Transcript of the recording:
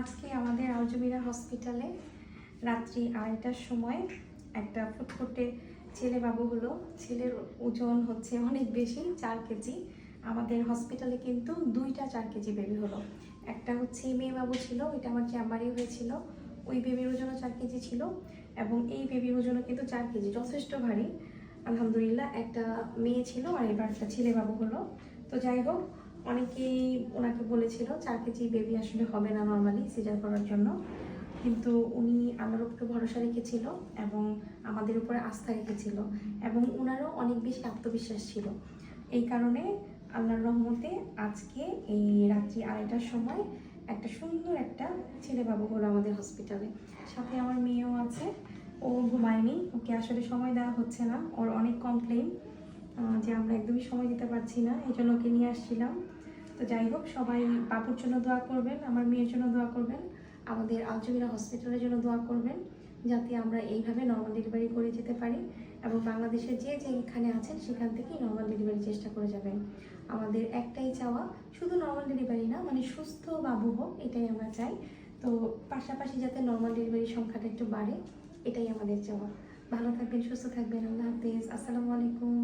আজকে আমাদের আলজমিরা হসপিটালে রাত্রি 2:30টার সময় একটা ফুটফুটে ছেলে বাবু হলো। ছেলের ওজন হচ্ছে অনেক বেশি, 4 কেজি। আমাদের হসপিটালে কিন্তু 2টা 4 কেজি বেবি হলো। একটা হচ্ছে মেয়ে বাবু ছিল, এটা আমার চেম্বারে হয়েছিল। ওই বেবির ওজনও 4 কেজি ছিল এবং এই বেবির ওজনও কিন্তু 4 কেজি, যথেষ্ট ভারী। আলহামদুলিল্লাহ একটা মেয়ে ছিল আর এবার একটা ছেলে বাবু হলো। তো যাই হোক, অনেকেই ওনাকে বলেছিল 4 কেজি বেবি আসলে হবে না নর্মালি সিজার করার জন্য, কিন্তু উনি আমার উপরে ভরসা রেখেছিল এবং আমাদের উপরে আস্থা রেখেছিল এবং ওনারও অনেক বেশি আত্মবিশ্বাস ছিল। এই কারণে আল্লাহর রহমতে আজকে এই রাত্রি 2:30টার সময় একটা সুন্দর একটা ছেলে বাবু হলো আমাদের হসপিটালে। সাথে আমার মেয়েও আছে, ও ঘুমায়নি, ওকে আসলে সময় দেওয়া হচ্ছে না, ওর অনেক কমপ্লেন যে আমরা একদমই সময় দিতে পারছি না, এই জন্য ওকে নিয়ে আসছিলাম। তো যাই হোক, সবাই বাবুর জন্য দোয়া করবেন, আমার মেয়ের জন্য দোয়া করবেন, আমাদের আলজমিরা হসপিটালের জন্য দোয়া করবেন, যাতে আমরা এইভাবে নর্মাল ডেলিভারি করে যেতে পারি এবং বাংলাদেশের যে যেখানে আছেন সেখান থেকেই নর্মাল ডেলিভারি চেষ্টা করে যাবেন। আমাদের একটাই চাওয়া, শুধু নর্মাল ডেলিভারি না, মানে সুস্থ বাবু হোক, এটাই আমরা চাই। তো পাশাপাশি যাতে নর্মাল ডেলিভারির সংখ্যাটা একটু বাড়ে, এটাই আমাদের চাওয়া। ভালো থাকবেন, সুস্থ থাকবেন, আল্লাহ হাফেজ, আসসালামু আলাইকুম।